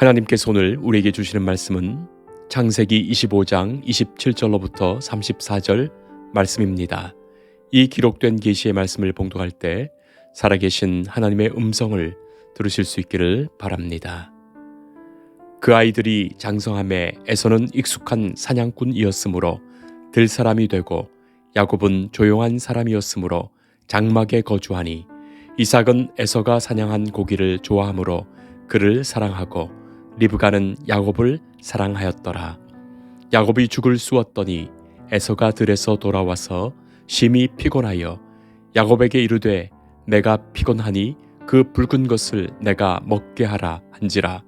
하나님께서 오늘 우리에게 주시는 말씀은 창세기 25장 27절로부터 34절 말씀입니다. 이 기록된 계시의 말씀을 봉독할 때 살아계신 하나님의 음성을 들으실 수 있기를 바랍니다. 그 아이들이 장성함에 에서는 익숙한 사냥꾼이었으므로 들사람이 되고 야곱은 조용한 사람이었으므로 장막에 거주하니 이삭은 에서가 사냥한 고기를 좋아하므로 그를 사랑하고 리브가는 야곱을 사랑하였더라. 야곱이 죽을 쑤었더니 에서가 들에서 돌아와서 심히 피곤하여 야곱에게 이르되 내가 피곤하니 그 붉은 것을 내가 먹게 하라 한지라.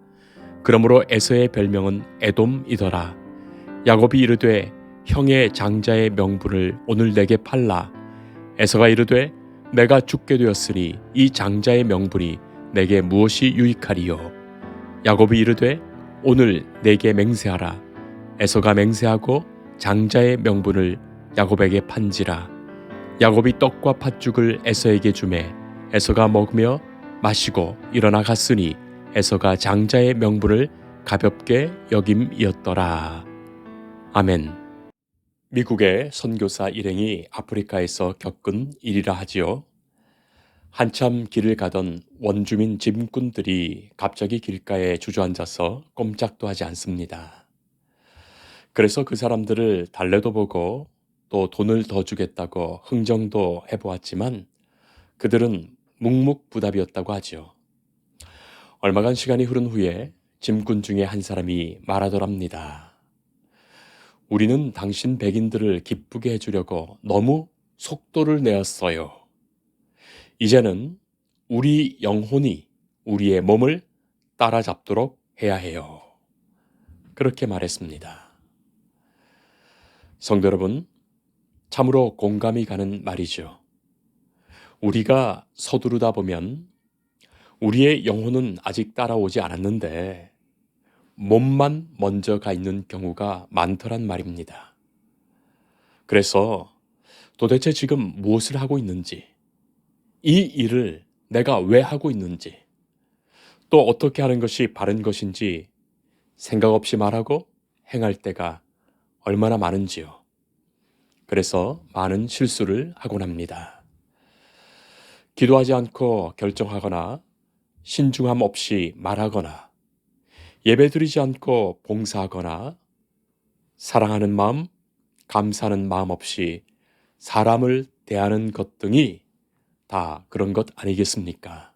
그러므로 에서의 별명은 에돔이더라. 야곱이 이르되 형의 장자의 명분을 오늘 내게 팔라. 에서가 이르되 내가 죽게 되었으니 이 장자의 명분이 내게 무엇이 유익하리요. 야곱이 이르되 오늘 내게 맹세하라. 에서가 맹세하고 장자의 명분을 야곱에게 판지라. 야곱이 떡과 팥죽을 에서에게 주매 에서가 먹으며 마시고 일어나 갔으니 에서가 장자의 명분을 가볍게 여김이었더라. 아멘. 미국의 선교사 일행이 아프리카에서 겪은 일이라 하지요. 한참 길을 가던 원주민 짐꾼들이 갑자기 길가에 주저앉아서 꼼짝도 하지 않습니다. 그래서 그 사람들을 달래도 보고 또 돈을 더 주겠다고 흥정도 해보았지만 그들은 묵묵부답이었다고 하죠. 얼마간 시간이 흐른 후에 짐꾼 중에 한 사람이 말하더랍니다. 우리는 당신 백인들을 기쁘게 해주려고 너무 속도를 내었어요. 이제는 우리 영혼이 우리의 몸을 따라잡도록 해야 해요. 그렇게 말했습니다. 성도 여러분, 참으로 공감이 가는 말이죠. 우리가 서두르다 보면 우리의 영혼은 아직 따라오지 않았는데 몸만 먼저 가 있는 경우가 많더란 말입니다. 그래서 도대체 지금 무엇을 하고 있는지, 이 일을 내가 왜 하고 있는지, 또 어떻게 하는 것이 바른 것인지 생각 없이 말하고 행할 때가 얼마나 많은지요. 그래서 많은 실수를 하곤 합니다. 기도하지 않고 결정하거나 신중함 없이 말하거나 예배드리지 않고 봉사하거나 사랑하는 마음, 감사하는 마음 없이 사람을 대하는 것 등이 다 그런 것 아니겠습니까?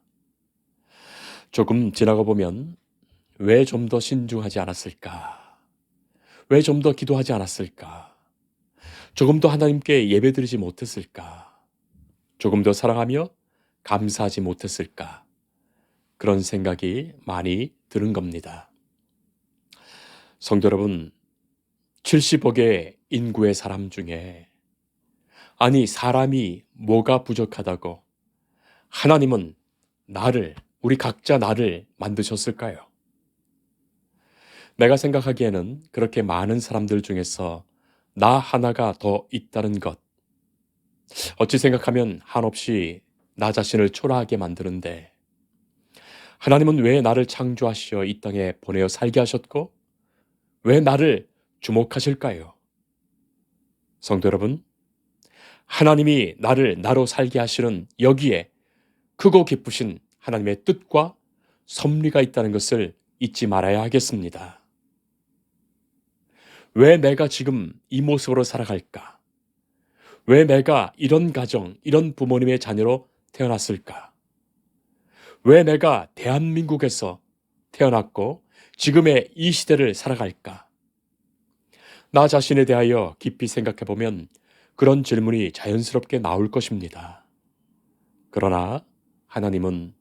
조금 지나고 보면 왜 좀 더 신중하지 않았을까? 왜 좀 더 기도하지 않았을까? 조금 더 하나님께 예배드리지 못했을까? 조금 더 사랑하며 감사하지 못했을까? 그런 생각이 많이 드는 겁니다. 성도 여러분, 70억의 인구의 사람 중에 아니 사람이 뭐가 부족하다고 하나님은 우리 각자 나를 만드셨을까요? 내가 생각하기에는 그렇게 많은 사람들 중에서 나 하나가 더 있다는 것, 어찌 생각하면 한없이 나 자신을 초라하게 만드는데 하나님은 왜 나를 창조하시어 이 땅에 보내어 살게 하셨고 왜 나를 주목하실까요? 성도 여러분, 하나님이 나를 나로 살게 하시는 여기에 크고 깊으신 하나님의 뜻과 섭리가 있다는 것을 잊지 말아야 하겠습니다. 왜 내가 지금 이 모습으로 살아갈까? 왜 내가 이런 가정, 이런 부모님의 자녀로 태어났을까? 왜 내가 대한민국에서 태어났고 지금의 이 시대를 살아갈까? 나 자신에 대하여 깊이 생각해 보면 그런 질문이 자연스럽게 나올 것입니다. 그러나 하나님은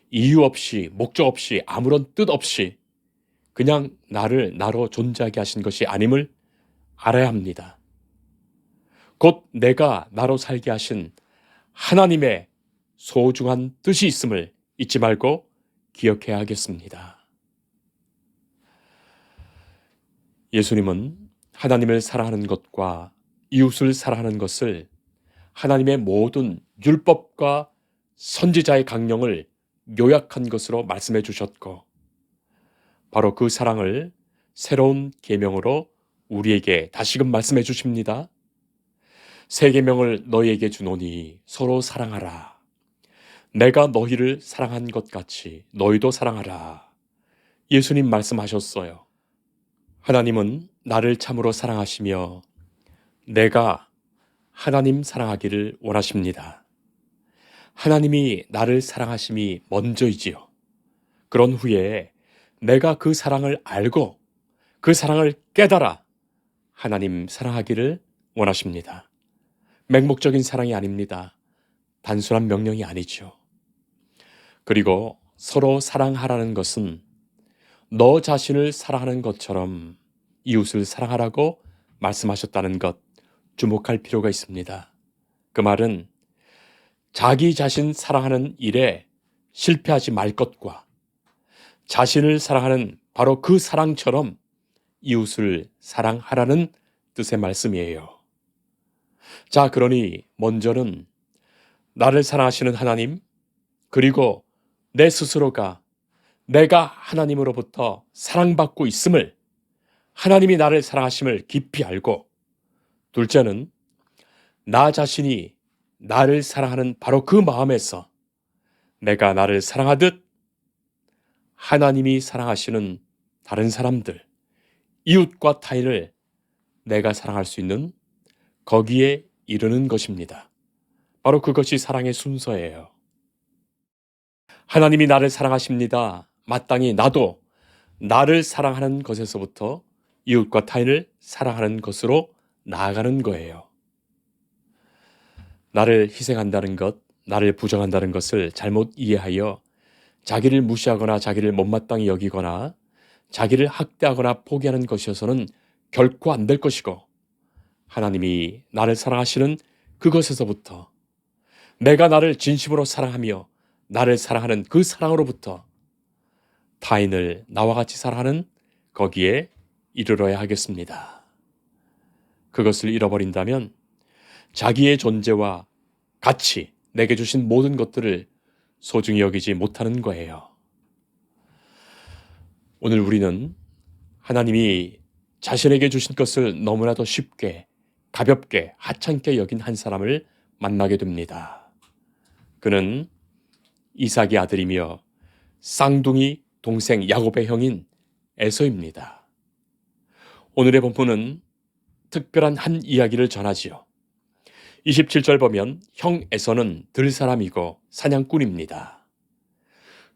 이유 없이, 목적 없이, 아무런 뜻 없이 그냥 나를 나로 존재하게 하신 것이 아님을 알아야 합니다. 곧 내가 나로 살게 하신 하나님의 소중한 뜻이 있음을 잊지 말고 기억해야 하겠습니다. 예수님은 하나님을 사랑하는 것과 이웃을 사랑하는 것을 하나님의 모든 율법과 선지자의 강령을 요약한 것으로 말씀해 주셨고 바로 그 사랑을 새로운 계명으로 우리에게 다시금 말씀해 주십니다. 새 계명을 너희에게 주노니 서로 사랑하라. 내가 너희를 사랑한 것 같이 너희도 사랑하라. 예수님 말씀하셨어요. 하나님은 나를 참으로 사랑하시며 내가 하나님 사랑하기를 원하십니다. 하나님이 나를 사랑하심이 먼저이지요. 그런 후에 내가 그 사랑을 알고 그 사랑을 깨달아 하나님 사랑하기를 원하십니다. 맹목적인 사랑이 아닙니다. 단순한 명령이 아니죠. 그리고 서로 사랑하라는 것은 너 자신을 사랑하는 것처럼 이웃을 사랑하라고 말씀하셨다는 것 주목할 필요가 있습니다. 그 말은 자기 자신 사랑하는 일에 실패하지 말 것과 자신을 사랑하는 바로 그 사랑처럼 이웃을 사랑하라는 뜻의 말씀이에요. 자, 그러니 먼저는 나를 사랑하시는 하나님, 그리고 내 스스로가 내가 하나님으로부터 사랑받고 있음을, 하나님이 나를 사랑하심을 깊이 알고, 둘째는 나 자신이 나를 사랑하는 바로 그 마음에서 내가 나를 사랑하듯 하나님이 사랑하시는 다른 사람들, 이웃과 타인을 내가 사랑할 수 있는 거기에 이르는 것입니다. 바로 그것이 사랑의 순서예요. 하나님이 나를 사랑하십니다. 마땅히 나도 나를 사랑하는 것에서부터 이웃과 타인을 사랑하는 것으로 나아가는 거예요. 나를 희생한다는 것, 나를 부정한다는 것을 잘못 이해하여 자기를 무시하거나 자기를 못마땅히 여기거나 자기를 학대하거나 포기하는 것이어서는 결코 안 될 것이고, 하나님이 나를 사랑하시는 그것에서부터 내가 나를 진심으로 사랑하며 나를 사랑하는 그 사랑으로부터 타인을 나와 같이 사랑하는 거기에 이르러야 하겠습니다. 그것을 잃어버린다면 자기의 존재와 가치, 내게 주신 모든 것들을 소중히 여기지 못하는 거예요. 오늘 우리는 하나님이 자신에게 주신 것을 너무나도 쉽게, 가볍게, 하찮게 여긴 한 사람을 만나게 됩니다. 그는 이삭의 아들이며 쌍둥이 동생 야곱의 형인 에서입니다. 오늘의 본문은 특별한 한 이야기를 전하지요. 27절 보면 형 에서는 들사람이고 사냥꾼입니다.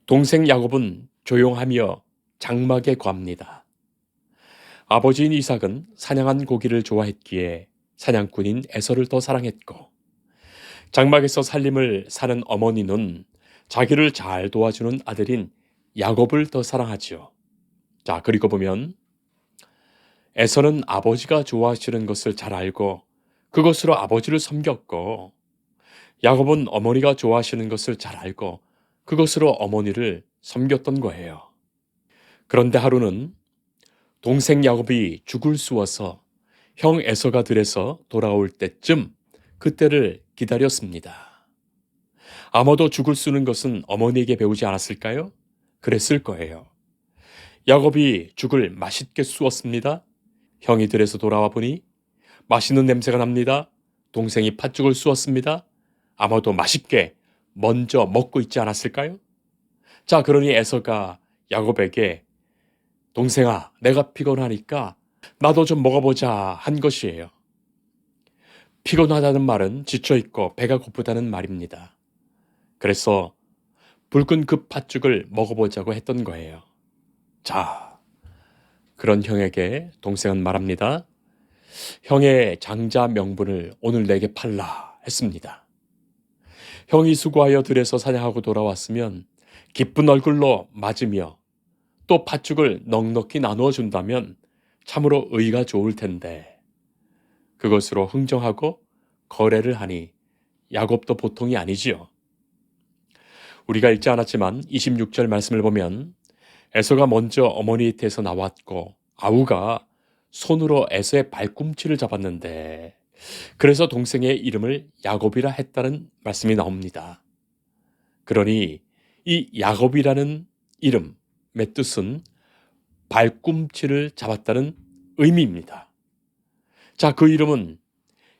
동생 야곱은 조용하며 장막에 괸니다. 아버지인 이삭은 사냥한 고기를 좋아했기에 사냥꾼인 에서를 더 사랑했고, 장막에서 살림을 사는 어머니는 자기를 잘 도와주는 아들인 야곱을 더 사랑하지요. 자, 그리고 보면 에서는 아버지가 좋아하시는 것을 잘 알고 그것으로 아버지를 섬겼고, 야곱은 어머니가 좋아하시는 것을 잘 알고 그것으로 어머니를 섬겼던 거예요. 그런데 하루는 동생 야곱이 죽을 쑤어서 형 에서가 들에서 돌아올 때쯤 그때를 기다렸습니다. 아마도 죽을 쑤는 것은 어머니에게 배우지 않았을까요? 그랬을 거예요. 야곱이 죽을 맛있게 쑤었습니다. 형이 들에서 돌아와 보니 맛있는 냄새가 납니다. 동생이 팥죽을 쑤었습니다. 아마도 맛있게 먼저 먹고 있지 않았을까요? 자, 그러니 에서가 야곱에게 동생아, 내가 피곤하니까 나도 좀 먹어보자 한 것이에요. 피곤하다는 말은 지쳐있고 배가 고프다는 말입니다. 그래서 붉은 그 팥죽을 먹어보자고 했던 거예요. 자, 그런 형에게 동생은 말합니다. 형의 장자 명분을 오늘 내게 팔라 했습니다. 형이 수고하여 들에서 사냥하고 돌아왔으면 기쁜 얼굴로 맞으며 또 팥죽을 넉넉히 나누어 준다면 참으로 의가 좋을 텐데, 그것으로 흥정하고 거래를 하니 야곱도 보통이 아니지요. 우리가 읽지 않았지만 26절 말씀을 보면 에서가 먼저 어머니 곁에서 나왔고 아우가 손으로 에서의 발꿈치를 잡았는데, 그래서 동생의 이름을 야곱이라 했다는 말씀이 나옵니다. 그러니 이 야곱이라는 이름의 뜻은 발꿈치를 잡았다는 의미입니다. 자, 그 이름은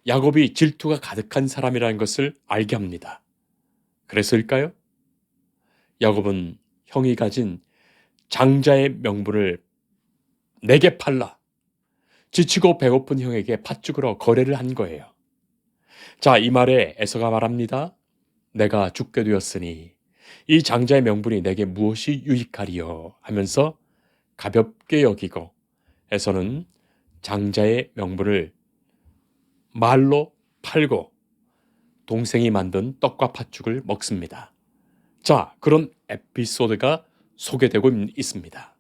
야곱이 질투가 가득한 사람이라는 것을 알게 합니다. 그래서일까요? 야곱은 형이 가진 장자의 명분을 내게 팔라. 지치고 배고픈 형에게 팥죽으로 거래를 한 거예요. 자, 이 말에 에서가 말합니다. 내가 죽게 되었으니 이 장자의 명분이 내게 무엇이 유익하리요 하면서 가볍게 여기고 에서는 장자의 명분을 말로 팔고 동생이 만든 떡과 팥죽을 먹습니다. 자, 그런 에피소드가 소개되고 있습니다.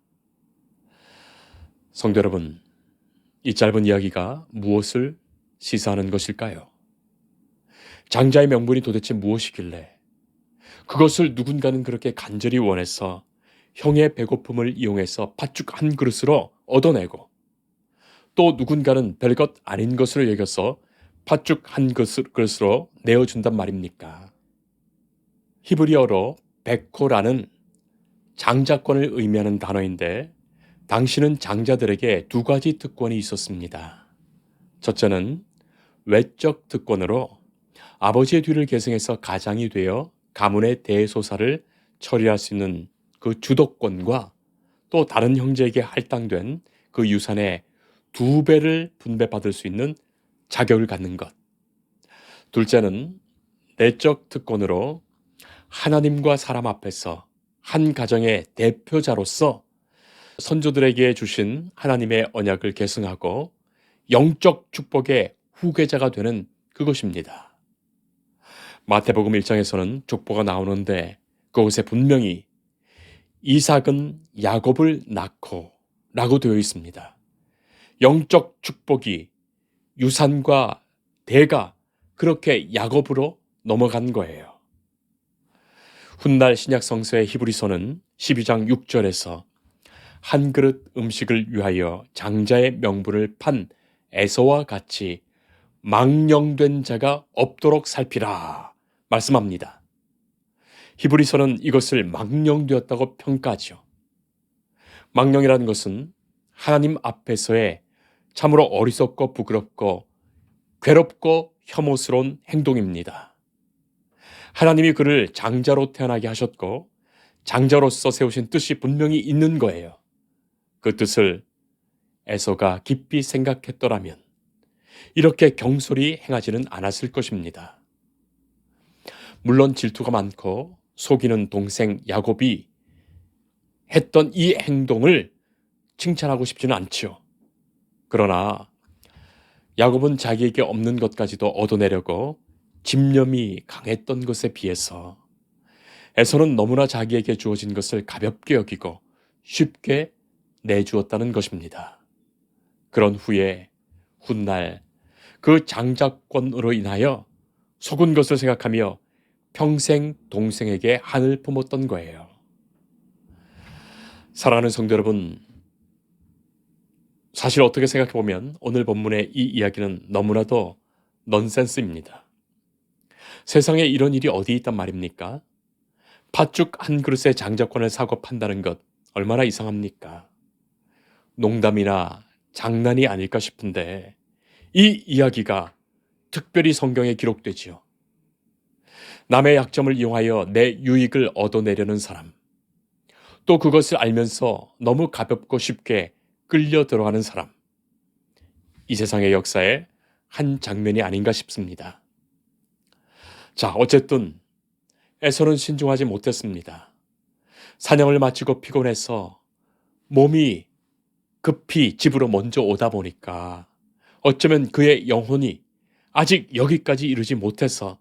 성도 여러분, 이 짧은 이야기가 무엇을 시사하는 것일까요? 장자의 명분이 도대체 무엇이길래 그것을 누군가는 그렇게 간절히 원해서 형의 배고픔을 이용해서 팥죽 한 그릇으로 얻어내고 또 누군가는 별것 아닌 것으로 여겨서 팥죽 한 그릇으로 내어준단 말입니까? 히브리어로 베코라는 장자권을 의미하는 단어인데 당시는 장자들에게 두 가지 특권이 있었습니다. 첫째는 외적 특권으로 아버지의 뒤를 계승해서 가장이 되어 가문의 대소사를 처리할 수 있는 그 주도권과 또 다른 형제에게 할당된 그 유산의 2배를 분배받을 수 있는 자격을 갖는 것. 둘째는 내적 특권으로 하나님과 사람 앞에서 한 가정의 대표자로서 선조들에게 주신 하나님의 언약을 계승하고 영적 축복의 후계자가 되는 그것입니다. 마태복음 1장에서는 족보가 나오는데 그곳에 분명히 이삭은 야곱을 낳고 라고 되어 있습니다. 영적 축복이 유산과 대가 그렇게 야곱으로 넘어간 거예요. 훗날 신약 성서의 히브리서는 12장 6절에서 한 그릇 음식을 위하여 장자의 명분을 판 에서와 같이 망령된 자가 없도록 살피라 말씀합니다. 히브리서는 이것을 망령되었다고 평가하죠. 망령이라는 것은 하나님 앞에서의 참으로 어리석고 부끄럽고 괴롭고 혐오스러운 행동입니다. 하나님이 그를 장자로 태어나게 하셨고 장자로서 세우신 뜻이 분명히 있는 거예요. 그 뜻을 에서가 깊이 생각했더라면 이렇게 경솔히 행하지는 않았을 것입니다. 물론 질투가 많고 속이는 동생 야곱이 했던 이 행동을 칭찬하고 싶지는 않지요. 그러나 야곱은 자기에게 없는 것까지도 얻어내려고 집념이 강했던 것에 비해서 에서는 너무나 자기에게 주어진 것을 가볍게 여기고 쉽게 내주었다는 것입니다. 그런 후에 훗날 그 장자권으로 인하여 속은 것을 생각하며 평생 동생에게 한을 품었던 거예요. 사랑하는 성도 여러분, 사실 어떻게 생각해보면 오늘 본문의 이 이야기는 너무나도 넌센스입니다. 세상에 이런 일이 어디 있단 말입니까? 팥죽 한 그릇에 장자권을 사고 판다는 것 얼마나 이상합니까? 농담이나 장난이 아닐까 싶은데 이 이야기가 특별히 성경에 기록되지요. 남의 약점을 이용하여 내 유익을 얻어내려는 사람, 또 그것을 알면서 너무 가볍고 쉽게 끌려 들어가는 사람, 이 세상의 역사의 한 장면이 아닌가 싶습니다. 자, 어쨌든 에서는 신중하지 못했습니다. 사냥을 마치고 피곤해서 몸이 급히 집으로 먼저 오다 보니까 어쩌면 그의 영혼이 아직 여기까지 이르지 못해서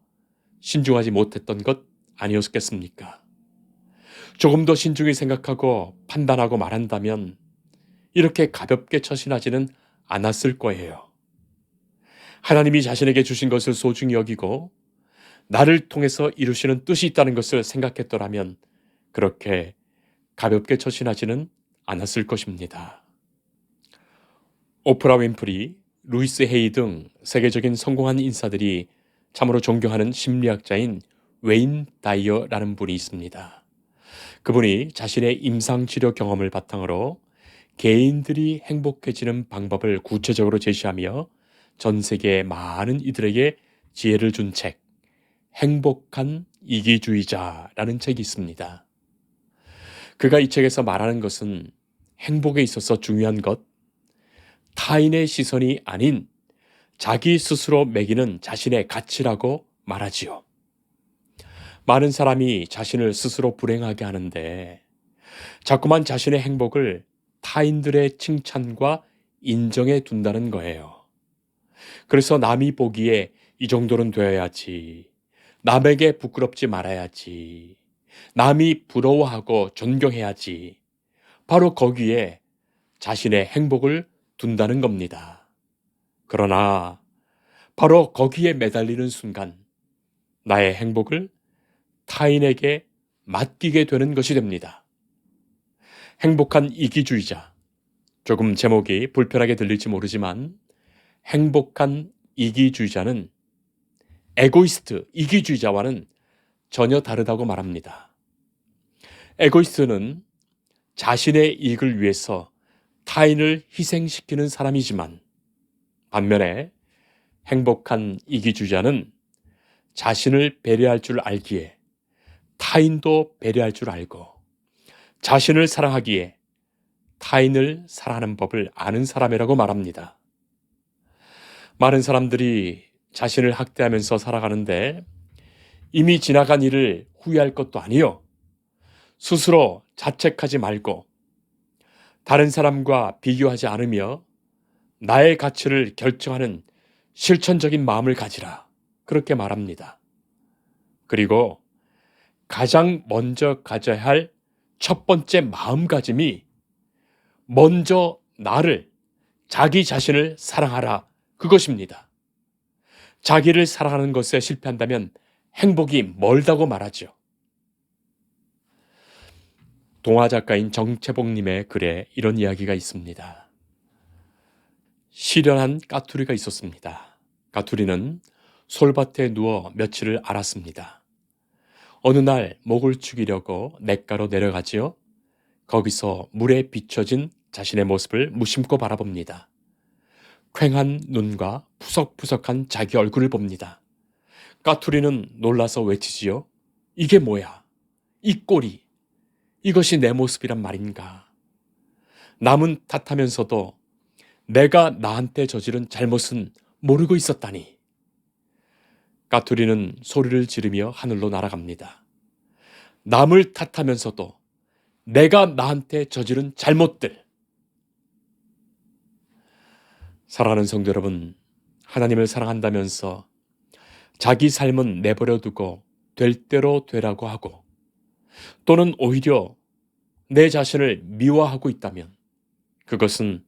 신중하지 못했던 것 아니었겠습니까? 조금 더 신중히 생각하고 판단하고 말한다면 이렇게 가볍게 처신하지는 않았을 거예요. 하나님이 자신에게 주신 것을 소중히 여기고 나를 통해서 이루시는 뜻이 있다는 것을 생각했더라면 그렇게 가볍게 처신하지는 않았을 것입니다. 오프라 윈프리, 루이스 헤이 등 세계적인 성공한 인사들이 참으로 존경하는 심리학자인 웨인 다이어라는 분이 있습니다. 그분이 자신의 임상치료 경험을 바탕으로 개인들이 행복해지는 방법을 구체적으로 제시하며 전 세계 많은 이들에게 지혜를 준 책, 행복한 이기주의자라는 책이 있습니다. 그가 이 책에서 말하는 것은 행복에 있어서 중요한 것, 타인의 시선이 아닌 자기 스스로 매기는 자신의 가치라고 말하지요. 많은 사람이 자신을 스스로 불행하게 하는데 자꾸만 자신의 행복을 타인들의 칭찬과 인정에 둔다는 거예요. 그래서 남이 보기에 이 정도는 되어야지, 남에게 부끄럽지 말아야지, 남이 부러워하고 존경해야지, 바로 거기에 자신의 행복을 둔다는 겁니다. 그러나 바로 거기에 매달리는 순간 나의 행복을 타인에게 맡기게 되는 것이 됩니다. 행복한 이기주의자. 조금 제목이 불편하게 들릴지 모르지만 행복한 이기주의자는 에고이스트, 이기주의자와는 전혀 다르다고 말합니다. 에고이스트는 자신의 이익을 위해서 타인을 희생시키는 사람이지만 반면에 행복한 이기주의자는 자신을 배려할 줄 알기에 타인도 배려할 줄 알고 자신을 사랑하기에 타인을 사랑하는 법을 아는 사람이라고 말합니다. 많은 사람들이 자신을 학대하면서 살아가는데 이미 지나간 일을 후회할 것도 아니요. 스스로 자책하지 말고 다른 사람과 비교하지 않으며 나의 가치를 결정하는 실천적인 마음을 가지라. 그렇게 말합니다. 그리고 가장 먼저 가져야 할 첫 번째 마음가짐이 먼저 나를, 자기 자신을 사랑하라. 그것입니다. 자기를 사랑하는 것에 실패한다면 행복이 멀다고 말하죠. 동화 작가인 정채복님의 글에 이런 이야기가 있습니다. 시련한 까투리가 있었습니다. 까투리는 솔밭에 누워 며칠을 앓았습니다. 어느 날 목을 축이려고 냇가로 내려가지요. 거기서 물에 비춰진 자신의 모습을 무심코 바라봅니다. 퀭한 눈과 푸석푸석한 자기 얼굴을 봅니다. 까투리는 놀라서 외치지요. 이게 뭐야? 이 꼴이, 이것이 내 모습이란 말인가? 남은 탓하면서도 내가 나한테 저지른 잘못은 모르고 있었다니. 까투리는 소리를 지르며 하늘로 날아갑니다. 남을 탓하면서도 내가 나한테 저지른 잘못들. 사랑하는 성도 여러분, 하나님을 사랑한다면서 자기 삶은 내버려 두고 될 대로 되라고 하고 또는 오히려 내 자신을 미워하고 있다면 그것은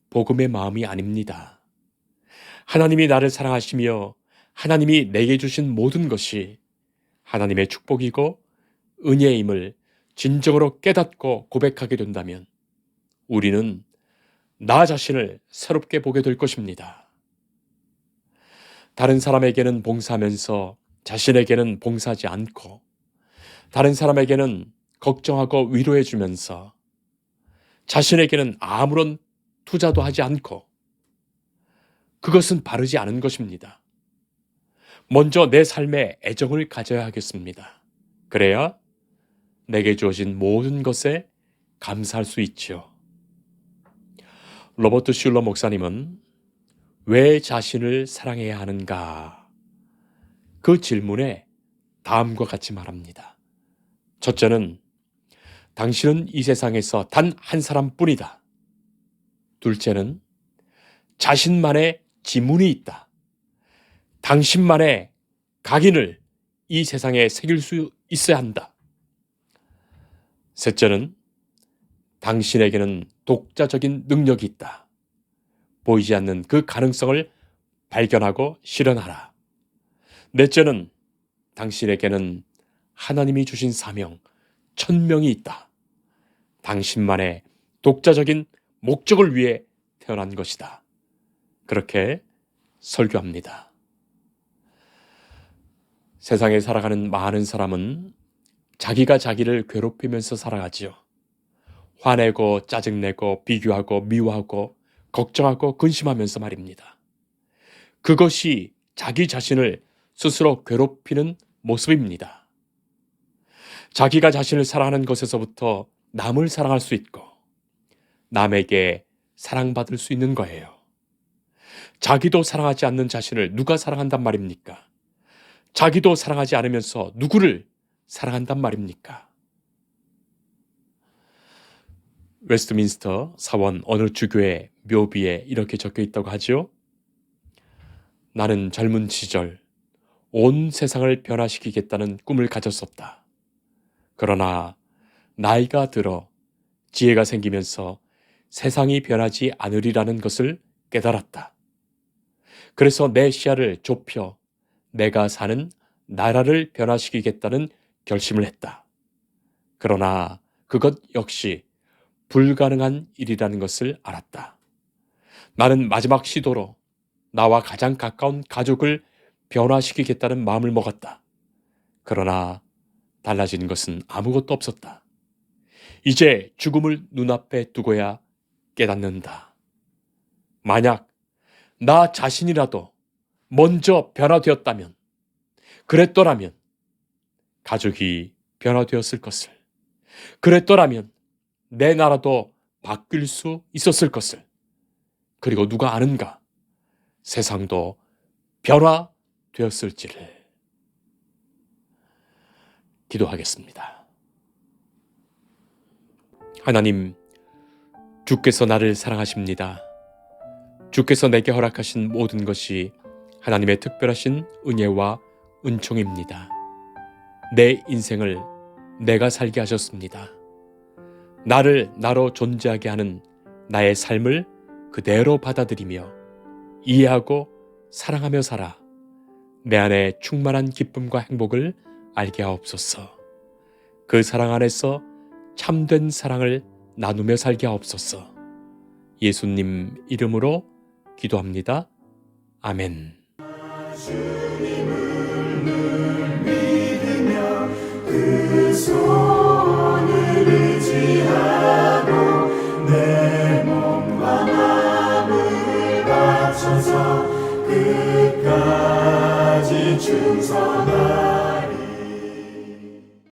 복음의 마음이 아닙니다. 하나님이 나를 사랑하시며 하나님이 내게 주신 모든 것이 하나님의 축복이고 은혜임을 진정으로 깨닫고 고백하게 된다면 우리는 나 자신을 새롭게 보게 될 것입니다. 다른 사람에게는 봉사하면서 자신에게는 봉사하지 않고 다른 사람에게는 걱정하고 위로해 주면서 자신에게는 아무런 투자도 하지 않고 그것은 바르지 않은 것입니다. 먼저 내 삶에 애정을 가져야 하겠습니다. 그래야 내게 주어진 모든 것에 감사할 수 있지요. 로버트 슐러 목사님은 왜 자신을 사랑해야 하는가? 그 질문에 다음과 같이 말합니다. 첫째는 당신은 이 세상에서 단 한 사람뿐이다. 둘째는 자신만의 지문이 있다. 당신만의 각인을 이 세상에 새길 수 있어야 한다. 셋째는 당신에게는 독자적인 능력이 있다. 보이지 않는 그 가능성을 발견하고 실현하라. 넷째는 당신에게는 하나님이 주신 사명, 천명이 있다. 당신만의 독자적인 목적을 위해 태어난 것이다. 그렇게 설교합니다. 세상에 살아가는 많은 사람은 자기가 자기를 괴롭히면서 살아가지요. 화내고 짜증내고 비교하고 미워하고 걱정하고 근심하면서 말입니다. 그것이 자기 자신을 스스로 괴롭히는 모습입니다. 자기가 자신을 사랑하는 것에서부터 남을 사랑할 수 있고 남에게 사랑받을 수 있는 거예요. 자기도 사랑하지 않는 자신을 누가 사랑한단 말입니까? 자기도 사랑하지 않으면서 누구를 사랑한단 말입니까? 웨스트민스터 사원 어느 주교의 묘비에 이렇게 적혀 있다고 하죠. 나는 젊은 시절 온 세상을 변화시키겠다는 꿈을 가졌었다. 그러나 나이가 들어 지혜가 생기면서 세상이 변하지 않으리라는 것을 깨달았다. 그래서 내 시야를 좁혀 내가 사는 나라를 변화시키겠다는 결심을 했다. 그러나 그것 역시 불가능한 일이라는 것을 알았다. 나는 마지막 시도로 나와 가장 가까운 가족을 변화시키겠다는 마음을 먹었다. 그러나 달라진 것은 아무것도 없었다. 이제 죽음을 눈앞에 두고야 깨닫는다. 만약 나 자신이라도 먼저 변화되었다면, 그랬더라면 가족이 변화되었을 것을, 그랬더라면 내 나라도 바뀔 수 있었을 것을, 그리고 누가 아는가, 세상도 변화되었을지를. 기도하겠습니다. 하나님, 주께서 나를 사랑하십니다. 주께서 내게 허락하신 모든 것이 하나님의 특별하신 은혜와 은총입니다. 내 인생을 내가 살게 하셨습니다. 나를 나로 존재하게 하는 나의 삶을 그대로 받아들이며 이해하고 사랑하며 살아 내 안에 충만한 기쁨과 행복을 알게 하옵소서. 그 사랑 안에서 참된 사랑을 나누며 살게 하옵소서. 예수님 이름으로 기도합니다. 아멘. 주님을 늘 믿으며 그 손을 의지하고 내 몸과 마음을 바쳐서 끝까지 충성하리.